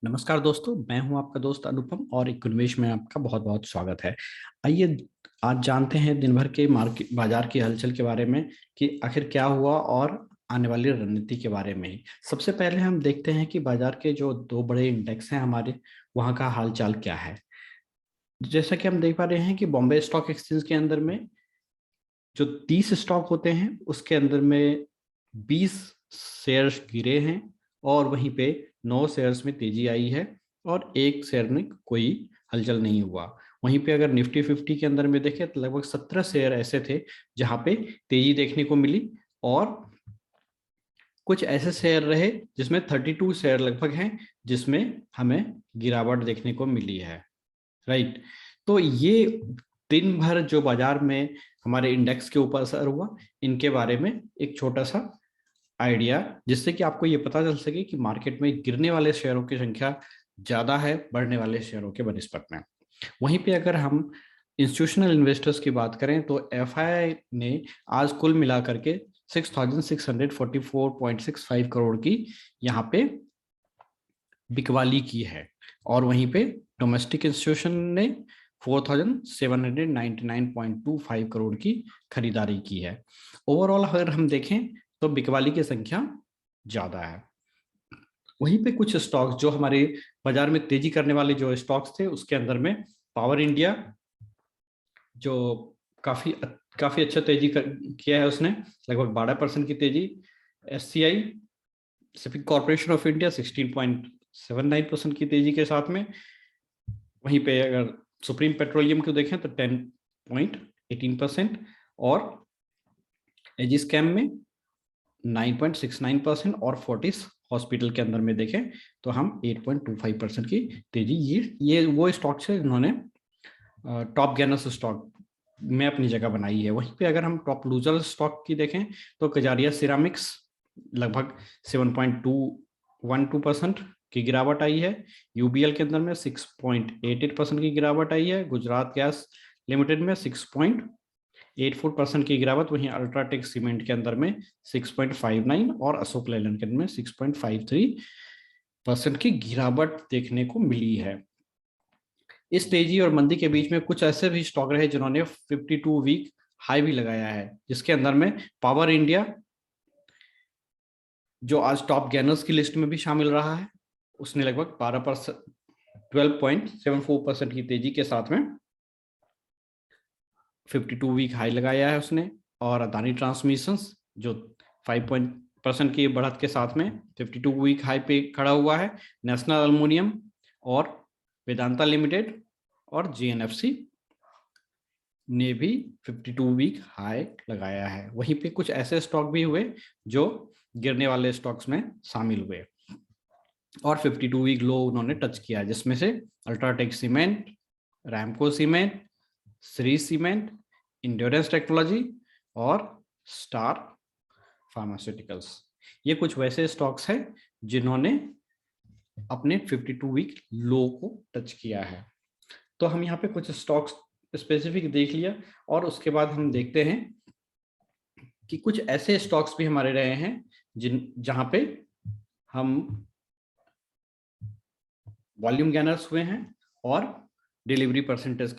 नमस्कार दोस्तों, मैं हूं आपका दोस्त अनुपम और इकोनॉमिक्स में आपका बहुत बहुत स्वागत है। आइए आज जानते हैं दिन भर के मार्केट बाजार की हलचल के बारे में कि आखिर क्या हुआ और आने वाली रणनीति के बारे में ही। सबसे पहले हम देखते हैं कि बाजार के जो दो बड़े इंडेक्स हैं हमारे, वहाँ का हालचाल क्या है। जैसा कि हम देख पा रहे हैं कि बॉम्बे स्टॉक एक्सचेंज के अंदर में जो 30 स्टॉक होते हैं उसके अंदर में 20 शेयर्स गिरे हैं और वहीं पे 9 शेयर्स में तेजी आई है और एक शेयर में कोई हलचल नहीं हुआ। वहीं पे अगर निफ्टी 50 के अंदर में देखें तो लगभग 17 शेयर ऐसे थे जहां पे तेजी देखने को मिली और कुछ ऐसे शेयर रहे जिसमें 32 शेयर लगभग हैं जिसमें हमें गिरावट देखने को मिली है। राइट। तो ये दिन भर जो बाजार में हमारे इंडेक्स के ऊपर असर हुआ, इनके बारे में एक छोटा सा आइडिया, जिससे कि आपको ये पता चल सके कि मार्केट में गिरने वाले शेयरों की संख्या ज्यादा है बढ़ने वाले शेयरों के बनस्पत में। वहीं पे अगर हम इंस्टीट्यूशनल इन्वेस्टर्स की बात करें तो एफआई ने आज कुल मिलाकर के 6,644.65 करोड़ की यहाँ पे बिकवाली की है और वहीं पे डोमेस्टिक इंस्टीट्यूशन ने 4,799.25 करोड़ की खरीदारी की है। ओवरऑल अगर हम देखें तो बिकवाली की संख्या ज्यादा है। वहीं पे कुछ स्टॉक्स जो हमारे बाजार में तेजी करने वाले जो स्टॉक्स थे उसके अंदर में पावर इंडिया, जो काफी काफी अच्छा किया है, उसने लगभग 12% की तेजी। एससीआई सिपिक कॉर्पोरेशन ऑफ इंडिया 16.79% की तेजी के साथ में। वहीं पे अगर सुप्रीम पेट्रोलियम को देखें तो 10.18% और एजिस कैम में 9.69% और फोर्टिस हॉस्पिटल के अंदर में देखें तो हम 8.25% की तेजी। ये वो स्टॉक्स है जिन्होंने टॉप गेनर्स स्टॉक में अपनी जगह बनाई है। वहीं पे अगर हम टॉप लूजर स्टॉक की देखें तो कजारिया सिरामिक्स लगभग 7.212% की गिरावट आई है। यूबीएल के अंदर में 6.88% की गिरावट आई है। गुजरात गैस लिमिटेड में 6.84% की गिरावट। वहीं अल्ट्राटेक सीमेंट के अंदर में 6.59 और अशोक लेलैंड के अंदर में 6.53% की गिरावट देखने को मिली है। इस तेजी और मंदी के बीच में कुछ ऐसे भी स्टॉक रहे जिन्होंने 52 वीक हाई भी लगाया है, जिसके अंदर में पावर इंडिया, जो आज टॉप गेनर्स की लिस्ट में भी शामिल रहा है, उसने लगभग 12% 12.74% की तेजी के साथ में 52 वीक हाई लगाया है उसने। और अदानी ट्रांसमिशंस जो 5% की बढ़त के साथ में 52 वीक हाई पे खड़ा हुआ है। नेशनल एल्युमिनियम और वेदांता लिमिटेड और जीएनएफसी ने भी 52 वीक हाई लगाया है। वहीं पे कुछ ऐसे स्टॉक भी हुए जो गिरने वाले स्टॉक्स में शामिल हुए और 52 वीक लो उन्होंने टच किया, जिसमें से UltraTech cement, Ramco cement, Shri cement, endurance technology और स्टार फार्मास्यूटिकल्स। ये कुछ वैसे स्टॉक्स हैं जिन्होंने अपने 52 वीक लो को टच किया है। तो हम यहाँ पे कुछ स्टॉक्स स्पेसिफिक देख लिया और उसके बाद हम देखते हैं कि कुछ ऐसे स्टॉक्स भी हमारे रहे हैं जहां पे हम वॉल्यूम गेनर्स हुए हैं और डिलीवरी परसेंटेज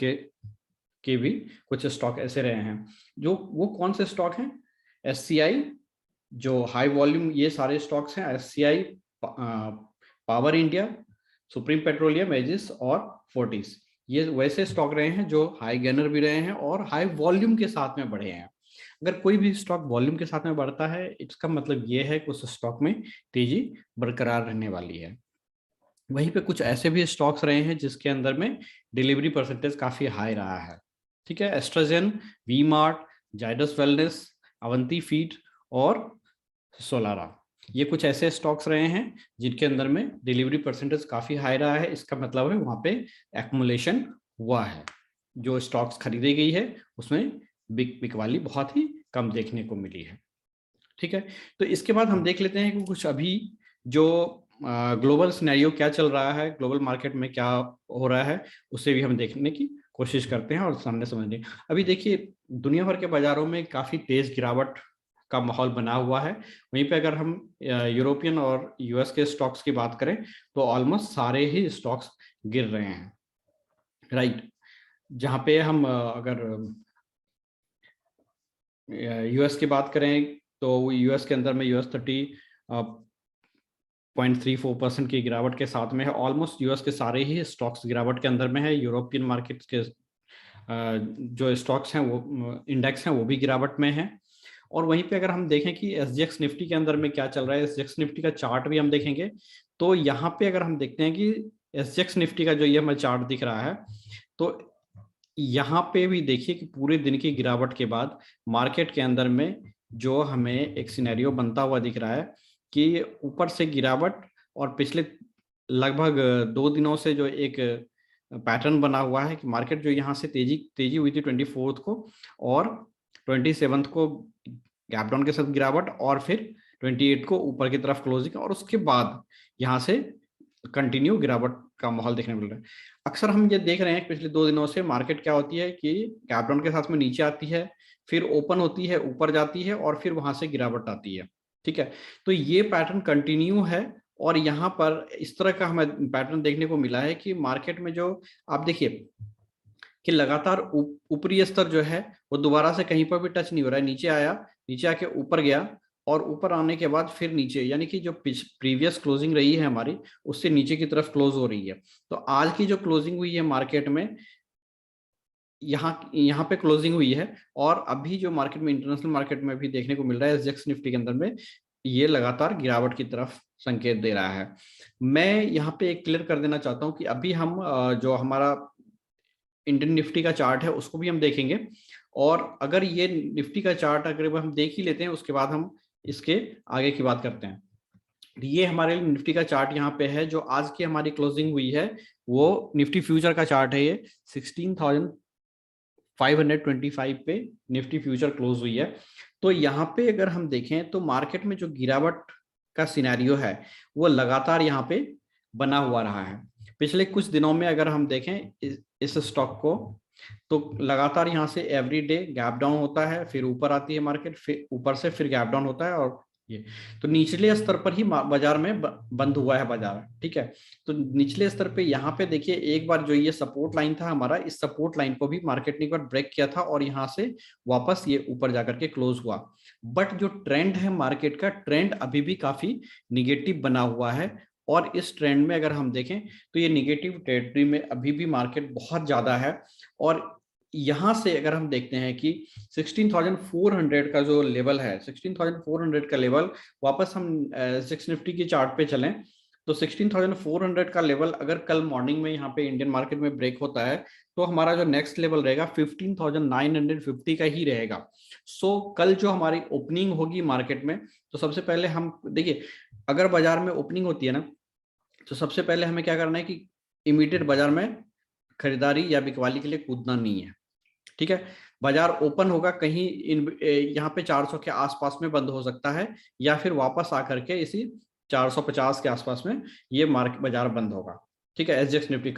के भी कुछ स्टॉक ऐसे रहे हैं। जो वो कौन से स्टॉक हैं? एससीआई, जो हाई वॉल्यूम, ये सारे स्टॉक्स हैं। SCI, Power India, Supreme Petroleum, Aegis और फोर्टिस, ये वैसे स्टॉक रहे हैं जो हाई गेनर भी रहे हैं और हाई वॉल्यूम के साथ में बढ़े हैं। अगर कोई भी स्टॉक वॉल्यूम के साथ में बढ़ता है, इसका मतलब ये है कि उस स्टॉक में तेजी बरकरार रहने वाली है। वहीं पे कुछ ऐसे भी स्टॉक्स रहे हैं जिसके अंदर में डिलीवरी परसेंटेज काफी हाई रहा है। ठीक है, Astrazen, V Mart, Zydus Wellness, Avanti Feed और सोलारा, ये कुछ ऐसे स्टॉक्स रहे हैं जिनके अंदर में डिलीवरी परसेंटेज काफी हाई रहा है। इसका मतलब है वहां पे एक्मुलेशन हुआ है। जो स्टॉक्स खरीदी गई है उसमें बिकवाली बहुत ही कम देखने को मिली है। ठीक है, तो इसके बाद हम देख लेते हैं कि कुछ अभी जो ग्लोबल सिनेरियो क्या चल रहा है, ग्लोबल मार्केट में क्या हो रहा है, उसे भी हम देखने की कोशिश करते हैं और सामने समझने। अभी देखिए, दुनिया भर के बाजारों में काफी तेज गिरावट का माहौल बना हुआ है। वहीं पे अगर हम यूरोपियन और यूएस के स्टॉक्स की बात करें तो ऑलमोस्ट सारे ही स्टॉक्स गिर रहे हैं, राइट। जहाँ पे हम अगर यूएस की बात करें तो यूएस के अंदर में यूएस 30.34% की गिरावट के साथ में है। ऑलमोस्ट यूएस के सारे ही स्टॉक्स गिरावट के अंदर में है। यूरोपियन मार्केट्स के जो स्टॉक्स हैं वो इंडेक्स हैं वो भी गिरावट में है। और वहीं पे अगर हम देखें कि एसजीएक्स निफ्टी के अंदर में क्या चल रहा है, एसजीएक्स निफ्टी का चार्ट भी हम देखेंगे तो यहाँ पे अगर हम देखते हैं कि एसजीएक्स निफ्टी का जो ये हमें चार्ट दिख रहा है तो यहाँ पे भी देखिए कि पूरे दिन की गिरावट के बाद मार्केट के अंदर में जो हमें एक सिनेरियो बनता हुआ दिख रहा है कि ऊपर से गिरावट और पिछले लगभग 2 दिनों से जो एक पैटर्न बना हुआ है कि मार्केट जो यहाँ से तेजी हुई थी 24 को और 27 को गैप डाउन के साथ गिरावट और फिर 28 को ऊपर की तरफ क्लोजिंग और उसके बाद यहाँ से कंटिन्यू गिरावट का माहौल देखने मिल रहा है। अक्सर हम ये देख रहे हैं पिछले 2 दिनों से मार्केट क्या होती है कि गैप डाउन के साथ में नीचे आती है, फिर ओपन होती है, ऊपर जाती है और फिर वहां से गिरावट आती है, ठीक है। तो ये पैटर्न कंटिन्यू है और यहाँ पर इस तरह का हमें पैटर्न देखने को मिला है कि मार्केट में जो आप देखिए कि लगातार ऊपरी स्तर जो है वो दोबारा से कहीं पर भी टच नहीं हो रहा है। नीचे आया, नीचे आके ऊपर गया और ऊपर आने के बाद फिर नीचे, यानी कि जो प्रीवियस क्लोजिंग रही है हमारी उससे नीचे की तरफ क्लोज हो रही है। तो आज की जो क्लोजिंग हुई है मार्केट में, यहाँ पे क्लोजिंग हुई है और अभी जो मार्केट में इंटरनेशनल मार्केट में भी देखने को मिल रहा है एसजीएक्स निफ्टी के अंदर में ये लगातार गिरावट की तरफ संकेत दे रहा है। मैं यहाँ पे एक क्लियर कर देना चाहता हूँ कि अभी हम जो हमारा इंडियन निफ्टी का चार्ट है उसको भी हम देखेंगे और अगर ये निफ्टी का चार्ट अगर हम देख ही लेते हैं उसके बाद हम इसके आगे की बात करते हैं। ये हमारे निफ्टी का चार्ट यहाँ पे है जो आज की हमारी क्लोजिंग हुई है वो निफ्टी फ्यूचर का चार्ट है। ये 16,525 पे निफ्टी फ्यूचर क्लोज हुई है। तो यहाँ पे अगर हम देखें तो मार्केट में जो गिरावट का सिनेरियो है वो लगातार यहाँ पे बना हुआ रहा है। पिछले कुछ दिनों में अगर हम देखें इस स्टॉक को तो लगातार यहाँ से एवरी डे गैप डाउन होता है, फिर ऊपर आती है मार्केट, फिर ऊपर से फिर गैप डाउन होता है और ये तो निचले स्तर पर ही बाजार में बंद हुआ है बाजार, ठीक है। तो निचले स्तर पे यहाँ पे देखिए एक बार जो ये सपोर्ट लाइन था हमारा, इस सपोर्ट लाइन को भी मार्केट ने एक बार ब्रेक किया था और यहाँ से वापस ये ऊपर जाकर के क्लोज हुआ। बट जो ट्रेंड है मार्केट का, ट्रेंड अभी भी काफी निगेटिव बना हुआ है और इस ट्रेंड में अगर हम देखें तो ये निगेटिव टेरिटरी में अभी भी मार्केट बहुत ज्यादा है। और यहां से अगर हम देखते हैं कि 16,400 का जो लेवल है, 16,400 का लेवल, वापस हम 6 निफ्टी की चार्ट पे चलें तो 16,400 का लेवल अगर कल मॉर्निंग में यहाँ पे इंडियन मार्केट में ब्रेक होता है तो हमारा जो नेक्स्ट लेवल रहेगा 15,950 का ही रहेगा। सो कल जो हमारी ओपनिंग होगी मार्केट में तो सबसे पहले हम देखिए अगर बाजार में ओपनिंग होती है ना तो सबसे पहले हमें क्या करना है कि इमीडिएट बाजार में खरीदारी या बिकवाली के लिए कूदना नहीं है, ठीक है। बाजार ओपन होगा कहीं यहाँ पे 400 के आसपास में बंद हो सकता है या फिर वापस आकर के इसी 450 के आसपास में ये मार्केट बाजार बंद होगा, ठीक है। एसजीएक्स निफ्टी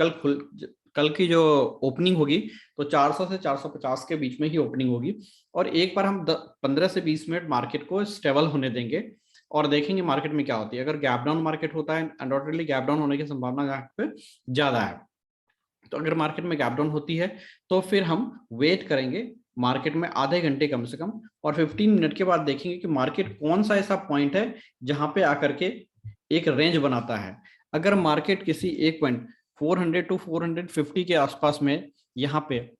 कल की जो ओपनिंग होगी तो 400 से 450 के बीच में ही ओपनिंग होगी और एक बार हम 15 से 20 मिनट मार्केट को स्टेबल होने देंगे और देखेंगे मार्केट में क्या होती है। अगर गैप डाउन मार्केट होता है, अनडाउटेडली गैप डाउन होने की संभावना यहाँ पे ज्यादा है, तो अगर मार्केट में गैप डाउन होती है तो फिर हम वेट करेंगे मार्केट में आधे घंटे कम से कम और 15 मिनट के बाद देखेंगे कि मार्केट कौन सा ऐसा पॉइंट है जहां पे आकर के एक रेंज बनाता है। अगर मार्केट किसी एक पॉइंट 400 टू 450 के आसपास में यहाँ पे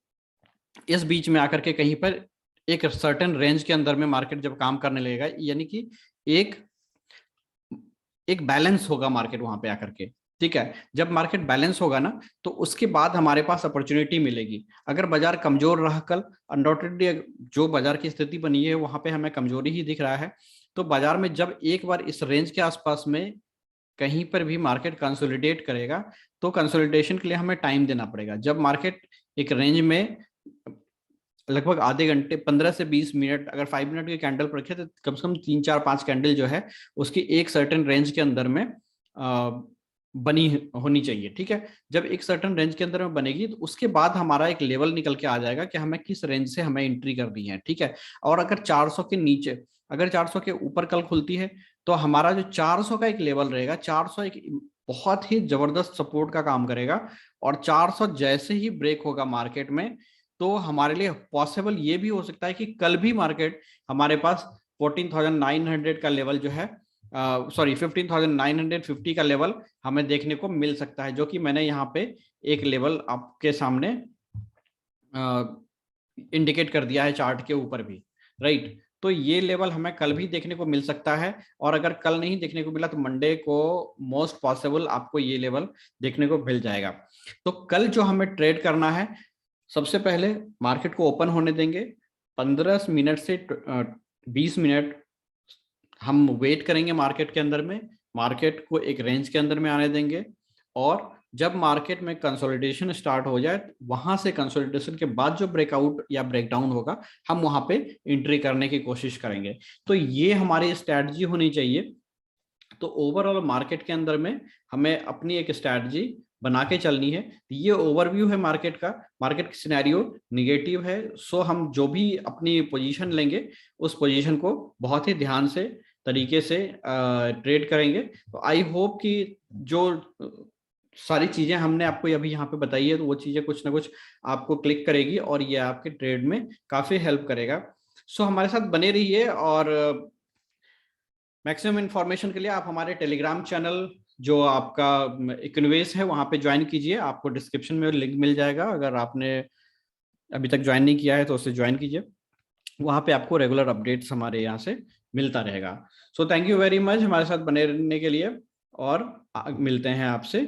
इस बीच में आकर के कहीं पर एक सर्टेन रेंज के अंदर में मार्केट जब काम करने लगेगा, यानी कि एक बैलेंस होगा मार्केट वहां पे आकर के, ठीक है। जब मार्केट बैलेंस होगा ना तो उसके बाद हमारे पास अपॉर्चुनिटी मिलेगी। अगर बाजार कमजोर रहा कल, अनडाउटेडली जो बाजार की स्थिति बनी है वहां पे हमें कमजोरी ही दिख रहा है, तो बाजार में जब एक बार इस रेंज के आसपास में कहीं पर भी मार्केट कंसोलिडेट करेगा तो कंसोलिडेशन के लिए हमें टाइम देना पड़ेगा। जब मार्केट एक रेंज में लगभग आधे घंटे 15 से 20 मिनट अगर 5 मिनट के कैंडल पर रखे तो कम से कम 3 4 5 कैंडल जो है उसकी एक सर्टेन रेंज के अंदर में बनी होनी चाहिए, ठीक है। जब एक सर्टेन रेंज के अंदर में बनेगी तो उसके बाद हमारा एक लेवल निकल के आ जाएगा कि हमें किस रेंज से हमें एंट्री करनी है, ठीक है। और अगर 400 के नीचे अगर 400 के ऊपर कल खुलती है तो हमारा जो 400 का एक लेवल रहेगा, 400 एक बहुत ही जबरदस्त सपोर्ट का काम करेगा। और 400 जैसे ही ब्रेक होगा मार्केट में, तो हमारे लिए पॉसिबल ये भी हो सकता है कि कल भी मार्केट हमारे पास 14,900 का लेवल जो है, सॉरी 15,950 का लेवल हमें देखने को मिल सकता है, जो कि मैंने यहाँ पे एक लेवल आपके सामने इंडिकेट कर दिया है चार्ट के ऊपर भी, राइट। तो ये लेवल हमें कल भी देखने को मिल सकता है, और अगर कल नहीं देखने को मिला तो मंडे को मोस्ट पॉसिबल आपको ये लेवल देखने को मिल जाएगा। तो कल जो हमें ट्रेड करना है, सबसे पहले मार्केट को ओपन होने देंगे, 15 मिनट से 20 मिनट हम वेट करेंगे मार्केट के अंदर में, मार्केट को एक रेंज के अंदर में आने देंगे, और जब मार्केट में कंसोलिडेशन स्टार्ट हो जाए, वहां से कंसोलिडेशन के बाद जो ब्रेकआउट या ब्रेकडाउन होगा, हम वहां पे एंट्री करने की कोशिश करेंगे। तो ये हमारी स्ट्रैटेजी होनी चाहिए। तो ओवरऑल मार्केट के अंदर में हमें अपनी एक स्ट्रैटेजी बना के चलनी है। ये ओवरव्यू है मार्केट का, मार्केट की सिनेरियो निगेटिव है, सो हम जो भी अपनी पोजीशन लेंगे उस पोजीशन को बहुत ही ध्यान से तरीके से ट्रेड करेंगे। तो आई होप कि जो सारी चीजें हमने आपको अभी यहाँ पे बताई है, तो वो चीजें कुछ ना कुछ आपको क्लिक करेगी और ये आपके ट्रेड में काफी हेल्प करेगा। सो हमारे साथ बने रहिए, और मैक्सिमम इंफॉर्मेशन के लिए आप हमारे टेलीग्राम चैनल जो आपका इकोनॉमिक्स है वहां पे ज्वाइन कीजिए, आपको डिस्क्रिप्शन में लिंक मिल जाएगा। अगर आपने अभी तक ज्वाइन नहीं किया है तो उसे ज्वाइन कीजिए, वहां पे आपको रेगुलर अपडेट्स हमारे यहाँ से मिलता रहेगा। So thank you very much हमारे साथ बने रहने के लिए, और मिलते हैं आपसे।